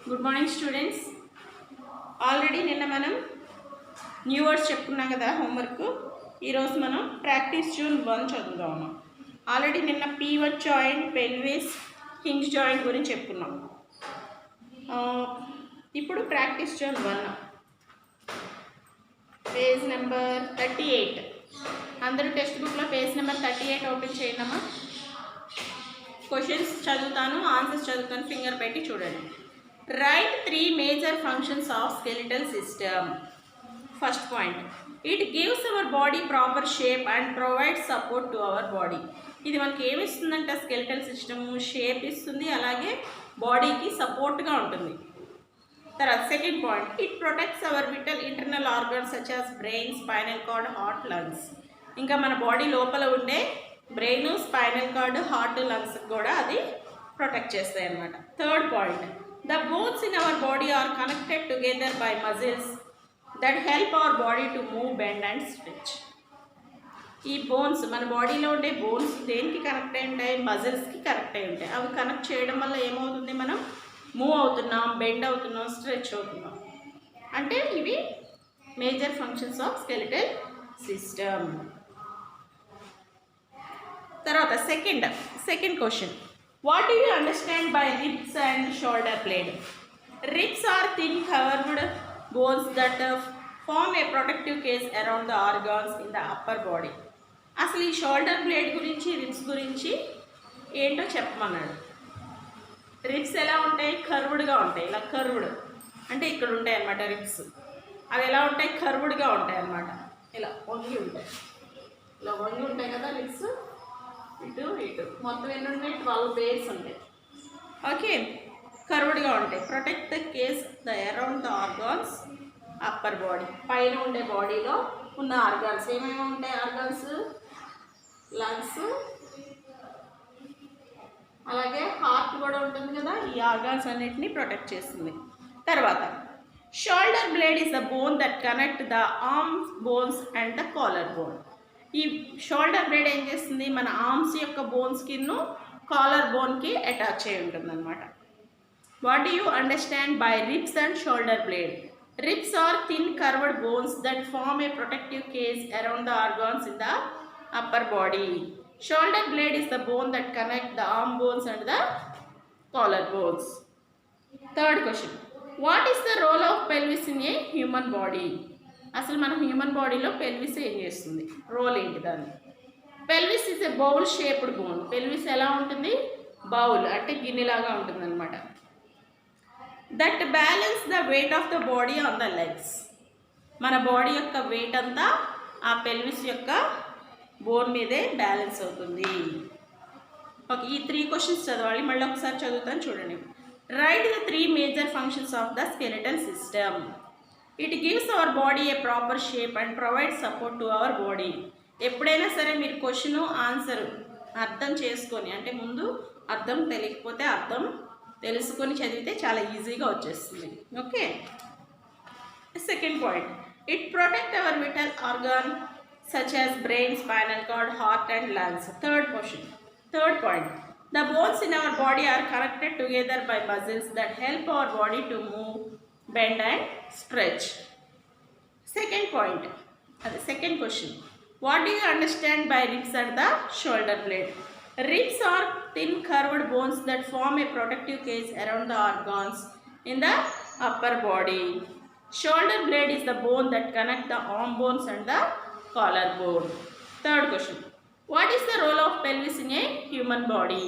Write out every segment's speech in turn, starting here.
Good morning students. Already నిన్న మనం new words చెప్పుకున్నాం కదా హోంవర్క్. ఈరోజు మనం ప్రాక్టీస్ జూన్ 1 చదువుదాము. ఆల్రెడీ నిన్న పీవట్ జాయింట్, పెల్విస్, హింజ్ జాయింట్ గురించి చెప్పుకున్నాం. ఇప్పుడు ప్రాక్టీస్ జూన్ 1 పేజ్ నెంబర్ 38. అందరూ టెక్స్ట్ బుక్లో పేజ్ నెంబర్ 38 ఓపెన్ చేయండమ్మా. క్వశ్చన్స్ చదువుతాను, ఆన్సర్స్ చదువుతాను, ఫింగర్ పెట్టి చూడండి. Write 3 major functions of skeletal system. First point, it gives our body proper shape and provides support to our body. ఇది మనకి ఏమి ఇస్తుందంటే skeletal system shape ఇస్తుంది, అలాగే బాడీకి సపోర్ట్గా ఉంటుంది. తర్వాత second point, it protects hour vital internal organs such as brain, spinal cord, heart, lungs. ఇంకా మన బాడీ లోపల ఉండే brain, spinal cord, heart, lungs కూడా అది ప్రొటెక్ట్ చేస్తాయి అన్నమాట. Third point, the bones in our body are connected together by muscles that help our body to move, bend and stretch. ఈ bones మన బాడీలో ఉండే బోన్స్ దేనికి కనెక్ట్ అయి ఉంటాయి? మజిల్స్కి కనెక్ట్ అయి ఉంటాయి. అవి కనెక్ట్ చేయడం వల్ల ఏమవుతుంది? మనం మూవ్ అవుతున్నాం, బెండ్ అవుతున్నాం, స్ట్రెచ్ అవుతున్నాం. అంటే ఇవి major functions of skeletal system. తర్వాత second question, what do you understand by ribs and shoulder blade? Ribs are thin curved bones that form a protective case around the organs in the upper body. అసలు ఈ shoulder blade గురించి, ribs గురించి ఏంటో చెప్పమన్నాడు. Ribs ఎలా ఉంటాయి? కర్వ్డ్గా ఉంటాయి. ఇలా కర్వ్డ్ అంటే ఇక్కడ ఉంటాయి అన్నమాట రిబ్స్. అవి ఎలా ఉంటాయి? కర్వ్డ్గా ఉంటాయి అన్నమాట. ఇలా వంగి ఉంటాయి. ఇలా వంగి ఉంటాయి కదా రిబ్స్. ఇటు మొత్తం ఎన్ని ఉంటాయి? 12 పేర్స్ ఉంటాయి. ఓకే, కర్వ్డ్గా ఉంటాయి. Protect the case the around the organs upper body. పైన ఉండే బాడీలో ఉన్న ఆర్గాన్స్ ఏమేమి ఉంటాయి? ఆర్గాన్స్, లంగ్స్, అలాగే హార్ట్ కూడా ఉంటుంది కదా. ఈ ఆర్గాన్స్ అన్నిటిని ప్రొటెక్ట్ చేస్తుంది. తర్వాత shoulder blade is the bone that connect the arm bones and the collar bone. ఈ షోల్డర్ బ్లేడ్ ఏం చేస్తుంది? మన ఆర్మ్స్ యొక్క బోన్ స్కిన్ కాలర్ బోన్కి అటాచ్ అయి ఉంటుంది అనమాట. What do you understand by ribs and shoulder blade? Ribs are thin curved bones that form a protective case around the organs in the upper body. Shoulder blade is the bone that connect the arm bones and the collar bones. Third question, what is the role of pelvis in a human body? అసలు మన human బాడీలో pelvis ఏం చేస్తుంది? Role ఏంటి దాన్ని? Pelvis is a bowl shaped bone. Pelvis ఎలా ఉంటుంది? Bowl అంటే గిన్నెలాగా ఉంటుంది అనమాట. That balance the weight of the body on the legs. మన బాడీ యొక్క వెయిట్ అంతా ఆ పెల్విస్ యొక్క బోన్ మీదే బ్యాలెన్స్ అవుతుంది. ఓకే, ఈ 3 క్వశ్చన్స్ చదవాలి. మళ్ళీ ఒకసారి చదువుతాను చూడండి. Right the 3 major functions of the skeletal system. It gives our body a proper shape and provide support to our body. ఎప్పుడైనా సరే మీరు క్వశ్చన్ ఆన్సర్ అర్థం చేసుకొని, అంటే ముందు అర్థం తెలియకపోతే అర్థం తెలుసుకొని చదివితే చాలా ఈజీగా వచ్చేస్తుంది. Okay, second point, it protect our vital organ such as brain, spinal cord, heart and lungs. Third point, the bones in our body are connected together by muscles that help our body to move, bend and stretch. Second question, what do you understand by ribs and the shoulder blade? Ribs are thin curved bones that form a protective case around the organs in the upper body. Shoulder blade is the bone that connect the arm bones and the collar bone. Third question, what is the role of pelvis in a human body?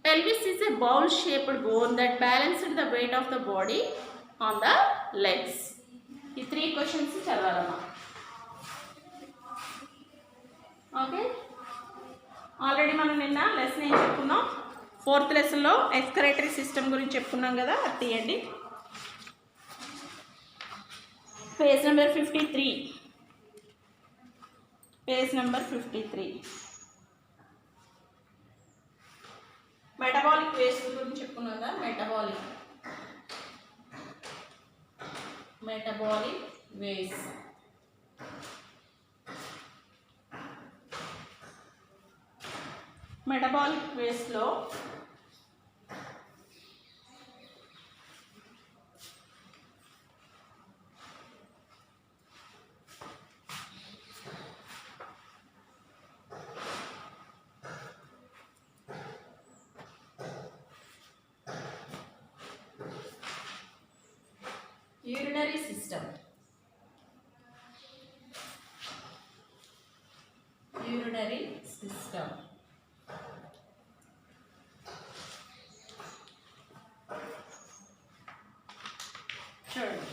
Pelvis is a bowl shaped bone that balances the weight of the body on the legs. ఈ 3 questions చదవాలమ్మా. Okay, already మనం నిన్న lesson ఏం చెప్పుకున్నాం? 4th లెసన్లో excretory system గురించి చెప్పుకున్నాం కదా. అది తీయండి, page number 53. Page number 53. Metabolic waste గురించి చెప్పుకున్నాం కదా. Metabolic waste. మెటబాలిక్ వేస్ట్లో సిస్టమ్. Urinary system. చూడండి,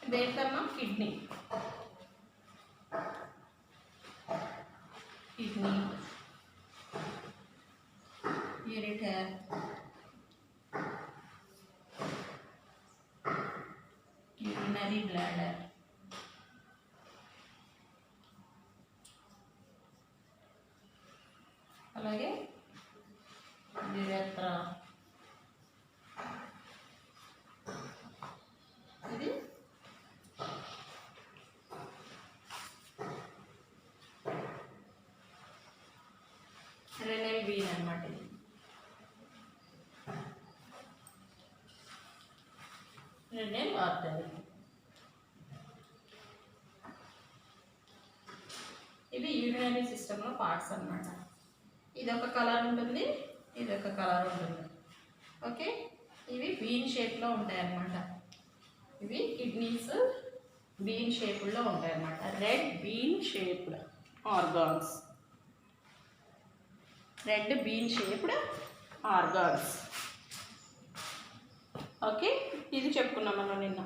ఇదేంటమ్మా? కిడ్నీ. యూరిటర్, యూరినరీ బ్లాడర్, అలాగే యురేత్రా. ఇది రెనల్ వీన్ అన్నమాట. Renal artery. ఇవి యూరినరీ సిస్టంలో పార్ట్స్ అన్నమాట. ఇది ఒక కలర్ ఉంటుంది, ఇది ఒక కలర్ ఉంటుంది. ఓకే, ఇవి బీన్ షేప్లో ఉంటాయి అన్నమాట. ఇవి కిడ్నీస్ బీన్ షేపుల్లో ఉంటాయి అన్నమాట. Red been shaped organs. Red been shaped organs. Okay, ఇది చెప్పుకున్నాం మనం నిన్న.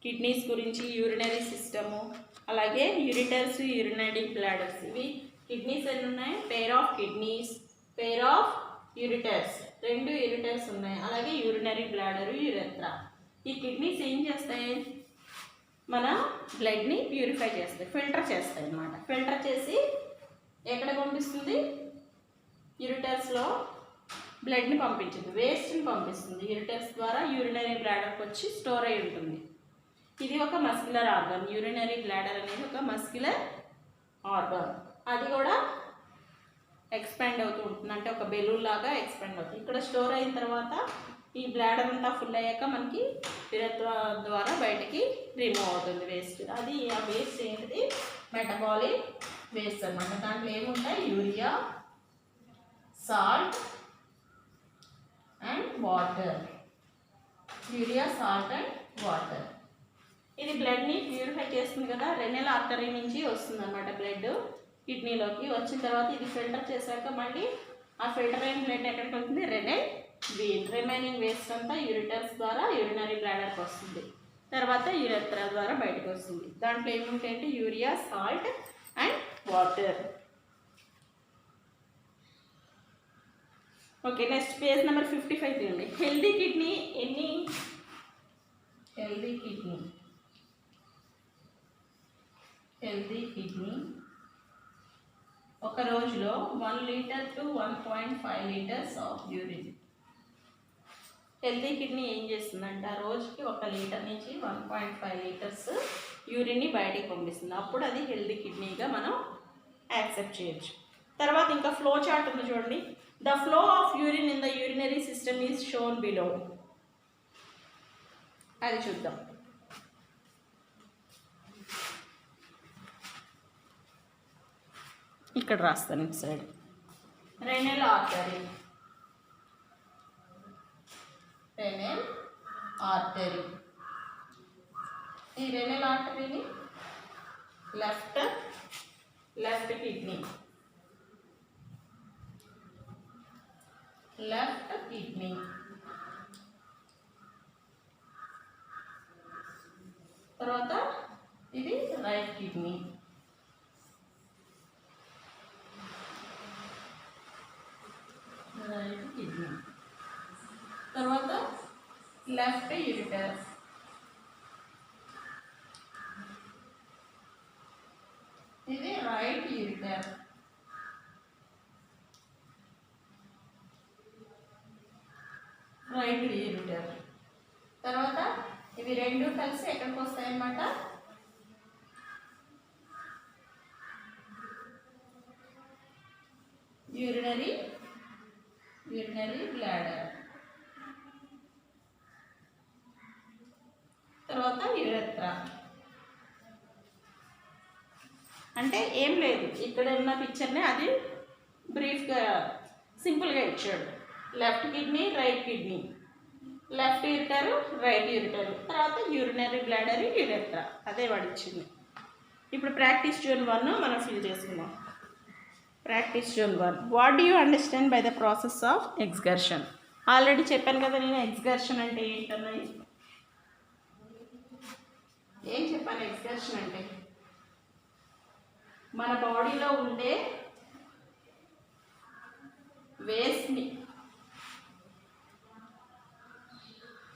కిడ్నీస్ గురించి, యూరినరీ సిస్టము, అలాగే యూరిటర్స్, యూరినరీ బ్లాడర్స్. ఇవి కిడ్నీస్ ఎన్ని ఉన్నాయి? Pair of kidneys, pair of యూరిటర్స్, 2 యూరిటర్స్ ఉన్నాయి. అలాగే యూరినరీ బ్లాడరు, యురేత్రా. ఈ కిడ్నీస్ ఏం చేస్తాయి? మన బ్లడ్ని ప్యూరిఫై చేస్తాయి, ఫిల్టర్ చేస్తాయి అన్నమాట. ఫిల్టర్ చేసి ఎక్కడ పంపిస్తుంది? యూరిటర్స్లో బ్లడ్ని పంపించింది, వేస్ట్ని పంపిస్తుంది. యూరిటర్స్ ద్వారా యూరినరీ బ్లాడర్కి వచ్చి స్టోర్ అయి ఉంటుంది. ఇది ఒక మస్క్యులర్ ఆర్గాన్. యూరినరీ బ్లాడర్ అనేది ఒక మస్క్యులర్ ఆర్గాన్. అది కూడా ఎక్స్పాండ్ అవుతూ ఉంటుంది, అంటే ఒక బెలూన్ లాగా ఎక్స్పాండ్ అవుతుంది. ఇక్కడ స్టోర్ అయిన తర్వాత ఈ బ్లాడర్ అంతా ఫుల్ అయ్యాక మనకి యురేత్రా ద్వారా బయటికి రిమూవ్ అవుతుంది వేస్ట్. అది ఆ వేస్ట్ ఏంటిది? మెటబాలిక్ వేస్ట్ అన్నమాట. దాంట్లో ఏముంటాయి? Urea, salt and water. Urea, salt and water. ఇది బ్లడ్ని ప్యూరిఫై చేస్తుంది కదా. రెనల్ ఆర్టరీ నుంచి వస్తుంది అన్నమాట బ్లడ్ కిడ్నీలోకి. వచ్చిన తర్వాత ఇది ఫిల్టర్ చేశాక మళ్ళీ ఆ ఫిల్టర్ అయిన బ్లడ్ ఎక్కడికి వెళ్తుంది? Renal Wien. రిమైనింగ్ వేస్ట్ అంతా యూరిటర్స్ ద్వారా యూరినరీ బ్లాడర్కి వస్తుంది. తర్వాత యురేత్రా ద్వారా బయటకు వస్తుంది. దాంట్లో ఏముంటాయంటే urea, salt and water. Okay, next page number 55 తీయండి. హెల్దీ కిడ్నీ ఎన్ని? హెల్దీ కిడ్నీ ఒక రోజులో 1 litre to 1.5 litres of urine. Healthy kidney ఏం చేస్తుందంటే ఆ రోజుకి 1 లీటర్ నుంచి 1.5 లీటర్స్ యూరిన్ని బయటికి పంపిస్తుంది. అప్పుడు అది హెల్దీ కిడ్నీగా మనం యాక్సెప్ట్ చేయొచ్చు. తర్వాత ఇంకా ఫ్లో చార్ట్ ఉంది చూడండి. The flow of urine in the urinary system is shown below. అది చూద్దాం. ఇక్కడ రాస్తాను ఇటు సైడ్. Renal artery. ఈ రెనల్ ఆర్టరీని లెఫ్ట్ కిడ్నీ, తర్వాత ఇది రైట్ కిడ్నీ. తర్వాత లెఫ్ట్ యూరిటర్. ఇది రైట్ యూరిటర్. Right ureter. తర్వాత ఇవి రెండు కలిసి ఎక్కడికి వస్తాయన్నమాట, యూరినరీ బ్లాడర్. తర్వాత యురెత్రా. అంటే ఏం లేదు, ఇక్కడ ఉన్న పిక్చర్ని అది బ్రీఫ్గా సింపుల్గా ఇచ్చాడు. Left kidney, right kidney, left ureter, right ureter, తర్వాత యూరినరీ బ్లాడర్, యురెత్రా. అదే వాడు ఇచ్చింది. ఇప్పుడు ప్రాక్టీస్ జోన్ 1 మనం ఫిల్ చేసుకుందాం. Practice zone 1. What do you understand by the process of excursion? Already చెప్పాను కదా నేను ఎక్స్కర్షన్ అంటే ఏంటన్నది. ఏం చెప్పాను ఎక్స్కర్షన్ అంటే? మన బాడీలో ఉండే వేస్ట్ని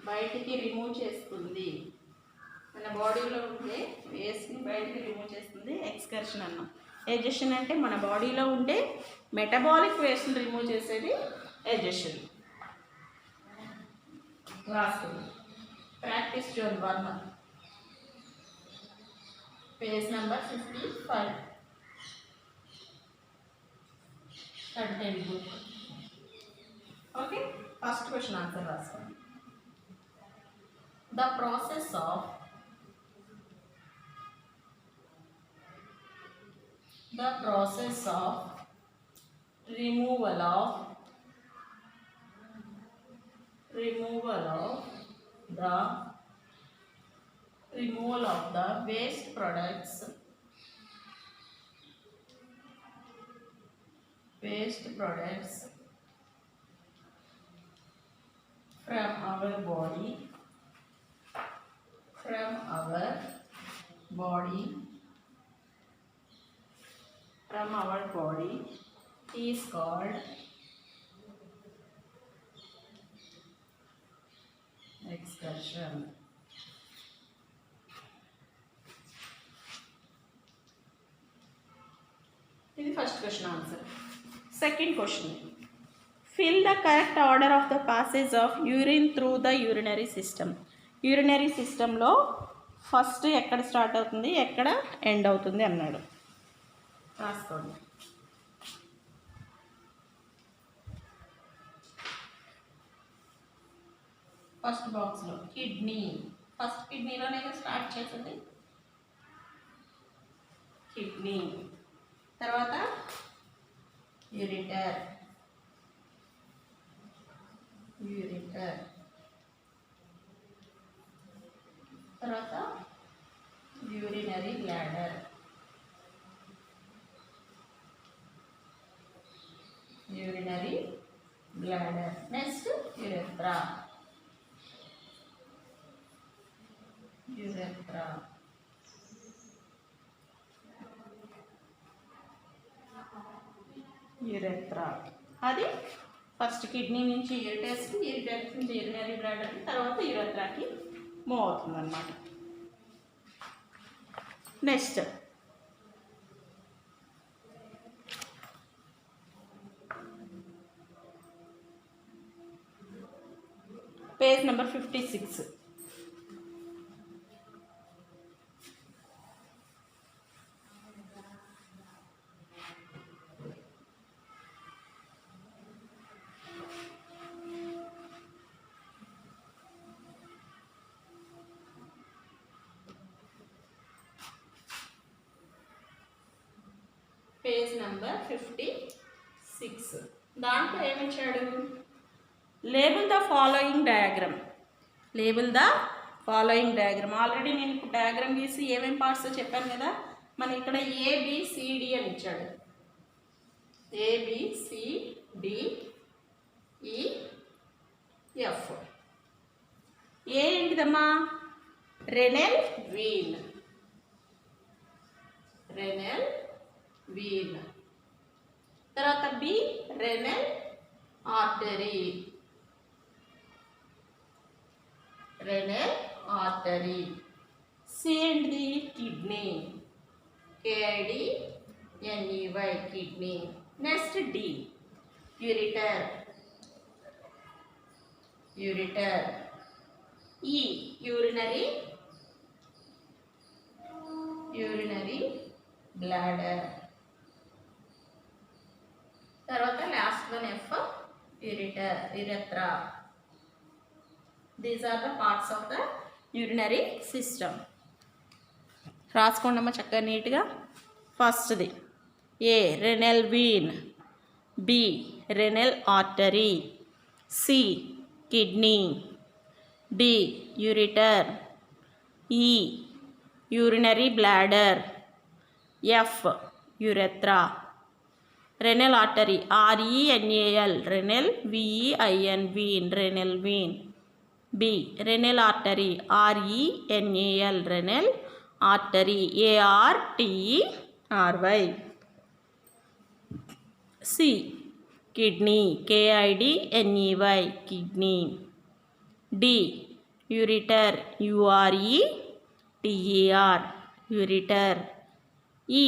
బయటికి రిమూవ్ చేస్తుంది. మన బాడీలో ఉండే వేస్ట్ని బయటికి రిమూవ్ చేస్తుంది ఎక్స్కర్షన్ అన్నాం. ఎజెషన్ అంటే మన బాడీలో ఉండే మెటబాలిక్ వేస్ట్ని రిమూవ్ చేసేది ఎజెషన్. రాస్తుంది. Practice zone 1, page number 55, content book. Okay, first question answer రాసుకోండి. The process of removal of the waste products from our body is called excursion. This is first question answer. Second question. Fill the correct order of the passage of urine through the urinary system. Urinary సిస్టంలో first ఎక్కడ start అవుతుంది, ఎక్కడ end అవుతుంది అన్నాడు. రాసుకోండి. First బాక్స్లో kidney, first కిడ్నీలోనే start చేస్తుంది kidney. తర్వాత యూరిటర్, తర్వాత యూరినరీ బ్లాడర్, నెక్స్ట్ యురెత్రా. అది ఫస్ట్ కిడ్నీ నుంచి యూరిటర్స్ నుంచి యూరినరీ బ్లాడర్, తర్వాత యురెత్రాకి మూవ్ అవుతుంది అన్నమాట. Next page number 56. Page number 56. దాంట్లో ఏమిచ్చాడు? Label the following diagram. Already నేను ఇప్పుడు డయాగ్రామ్ గీసి ఏమేమి పార్ట్స్ చెప్పాను కదా. మన ఇక్కడ ABCD అని ఇచ్చాడు. ABCDEF. ఏ ఏంటిదమ్మా? Renal veil. Renal vein. తర్వాత B renal artery. Renal artery. C and the kidney. KIDNEY kidney. Next D ureter. Ureter. E urinary. Urinary bladder. తర్వాత last one F ureter. Urethra. These are the parts of the urinary system. రాసుకోండమ్మా చక్కగా నీట్గా. ఫస్ట్ది A renal vein, B renal artery, C kidney, D ureter, E urinary bladder, F urethra. Renal artery RENAL renal VEIN vein renal vein. B renal artery RENAL renal artery ARTERY. C kidney KIDNEY kidney. D ureter URETER ureter. E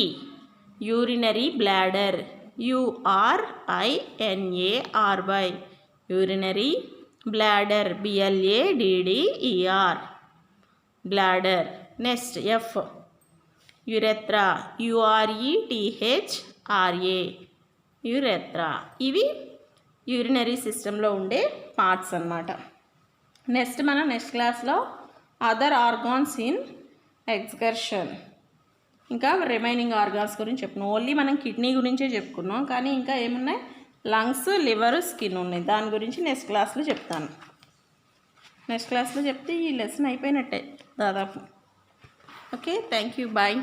urinary bladder URINARY urinary bladder BLADDER bladder. Next F urethra URETHRA urethra. ఇవి urinary సిస్టంలో ఉండే parts అన్నమాట. Next మనం next క్లాస్లో other organs in excretion, ఇంకా remaining organs గురించి చెప్పుకున్నాం. Only మనం కిడ్నీ గురించే చెప్పుకున్నాం, కానీ ఇంకా ఏమున్నాయి, లంగ్స్, లివర్, స్కిన్ ఉన్నాయి. దాని గురించి నెక్స్ట్ క్లాస్లో చెప్తాను. నెక్స్ట్ క్లాస్లో చెప్తే ఈ లెసన్ అయిపోయినట్టే దాదాపు. Okay, thank you, bye.